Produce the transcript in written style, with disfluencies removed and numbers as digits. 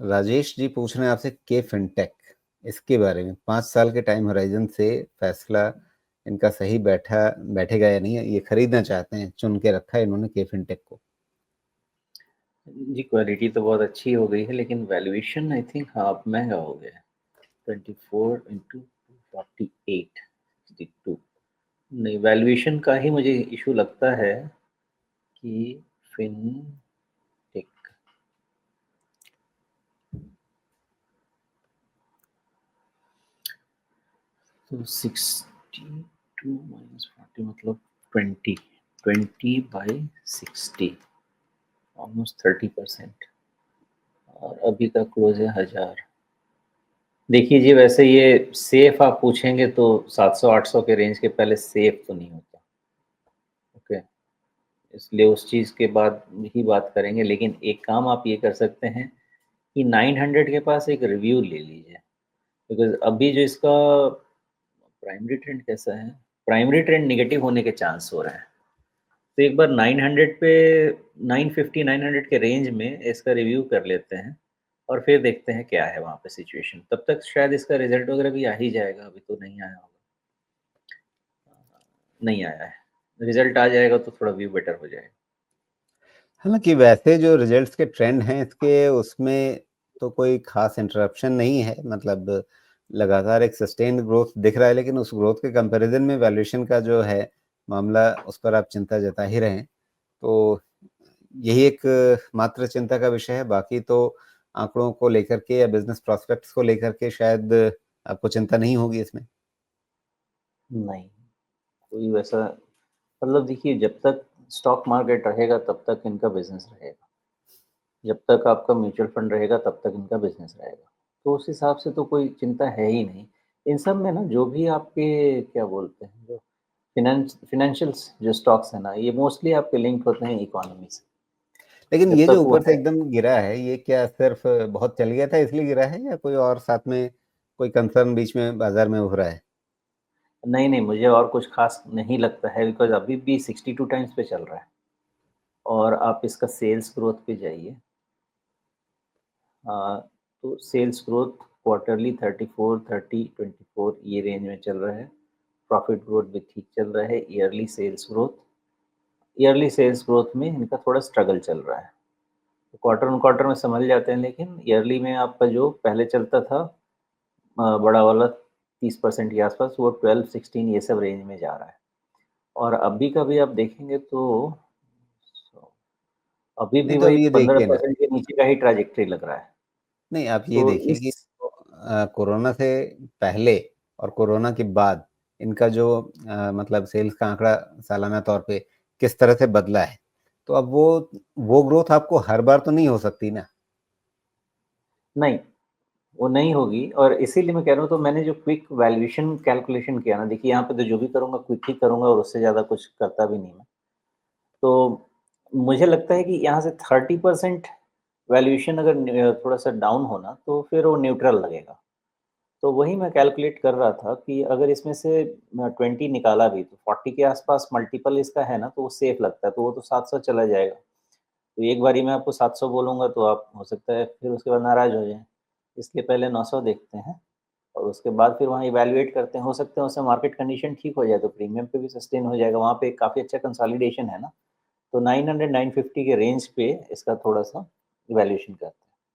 राजेश जी पूछ रहे हैं आपसे के फिनटेक इसके बारे में, 5 साल के टाइम होराइजन से फैसला इनका सही बैठेगा या नहीं, ये खरीदना चाहते हैं, चुन के रखा है इन्होंने के फिनटेक को। जी क्वालिटी तो बहुत अच्छी हो गई है, लेकिन वैल्यूएशन आई थिंक हाँ अब महंगा हो गया है। 24 into 48 62। नहीं, वैल्यूएशन का ही मुझे इशू लगता है कि फिनटेक तो 62 माइनस 40 मतलब 20 ऑलमोस्ट 30%। और अभी का क्लोज है 1000। देखिए जी, वैसे ये सेफ आप पूछेंगे तो 700-800 के रेंज के पहले सेफ तो नहीं होता। ओके, इसलिए उस चीज़ के बाद ही बात करेंगे। लेकिन एक काम आप ये कर सकते हैं कि 900 के पास एक रिव्यू ले लीजिए, बिकॉज़ अभी जो इसका प्राइमरी ट्रेंड कैसा है, प्राइमरी ट्रेंड नेगेटिव होने के चांस हो रहे हैं। तो एक बार 900 पे 950 900 के रेंज में इसका रिव्यू कर लेते हैं और फिर देखते हैं क्या है वहाँ पे सिचुएशन। तब तक शायद इसका रिजल्ट वगैरह भी आ ही जाएगा, अभी तो नहीं आया होगा। नहीं आया है, रिजल्ट आ जाएगा तो थोड़ा व्यू बेटर हो जाएगा। हालांकि वैसे जो रिजल्ट्स के ट्रेंड हैं इसके, उसमें तो कोई खास इंटरप्शन नहीं है, मतलब लगातार एक सस्टेन्ड ग्रोथ दिख रहा है, लेकिन उस ग्रोथ के कंपैरिजन में वैल्यूएशन का जो है मामला, उस पर आप चिंता जता ही रहे हैं। तो यही एक मात्र चिंता का विषय है, बाकी तो आंकड़ों को लेकर के या बिजनेस प्रोस्पेक्ट्स को लेकर के शायद आपको चिंता नहीं होगी इसमें। नहीं, कोई वैसा मतलब देखिए, जब तक स्टॉक मार्केट रहेगा तब तक इनका बिज़नेस रहेगा। जब तक आपका म्यूचुअल फंड रहेगा तब तक इनका बिज़नेस रहेगा। तो उस हिसाब से तो कोई चिंता है ही नहीं। इन सब में ना जो भी आपके क्या बोलते हैं, जो फ़ाइनेंशियल्स जो स्टॉक्स हैं ना, ये मोस्टली आपके लिंक होते हैं इकोनॉमी से। लेकिन जब ये जो तक वो ऊपर से है एकदम गिरा है, ये क्या सिर्फ बहुत चल गया था इसलिए गिरा है, या कोई और साथ में कोई कंसर्न बीच में बाजार में उभरा है? नहीं, नहीं, मुझे और कुछ ख़ास नहीं लगता है, बिकॉज़ अभी भी 62 टाइम्स पे चल रहा है। और आप इसका सेल्स ग्रोथ पे जाइए। तो सेल्स ग्रोथ क्वार्टरली 34, 30, 24 ये रेंज में चल रहा है। प्रॉफिट ग्रोथ भी ठीक चल रहा है। ईयरली सेल्स ग्रोथ में इनका थोड़ा स्ट्रगल चल रहा है। तो क्वार्टर ऑन क्वार्टर में समझ जाते हैं, लेकिन ईयरली में आपका जो पहले चलता था बड़ा वाला 30% के आसपास, वो 12-16 ये सब रेंज में जा रहा है। और अभी का भी आप देखेंगे तो अभी भी नहीं तो अब वही ये देखिए ना, 15% के नीचे का ही ट्रैजेक्टरी लग रहा है। नहीं आप ये तो देखिए इस कि कोरोना से पहले और कोरोना के बाद इनका जो मतलब सेल्स का आंकड़ा सालाना तौर पे किस तरह से बदला है, तो अब वो ग्रोथ आपको हर बार तो नहीं हो सकती ना। नहीं, वो नहीं होगी, और इसीलिए मैं कह रहा हूँ, तो मैंने जो क्विक वैल्यूएशन कैलकुलेशन किया ना, देखिए यहाँ पे तो जो भी करूँगा क्विक ही करूँगा और उससे ज़्यादा कुछ करता भी नहीं मैं। तो मुझे लगता है कि यहाँ से 30% वैल्यूएशन अगर थोड़ा-सा डाउन होना तो फिर वो न्यूट्रल लगेगा। तो वही मैं कैलकुलेट कर रहा था कि अगर इसमें से 20 निकाला भी तो 40 के आसपास मल्टीपल इसका है ना, तो वो सेफ लगता है, तो वो तो 700 चला जाएगा। तो एक बारी मैं आपको 700 बोलूँगा तो आप हो सकता है फिर उसके बाद नाराज़ हो जाएँ। इसलिए पहले 900 देखते हैं और उसके बाद फिर वहाँ इवैल्यूएट करते हैं। हो सकता है उससे मार्केट कंडीशन ठीक हो जाए तो प्रीमियम पे भी सस्टेन हो जाएगा। वहाँ पे काफ़ी अच्छा कंसोलिडेशन है ना, तो 900 950 के रेंज पे इसका थोड़ा-सा इवैल्यूएशन करते हैं।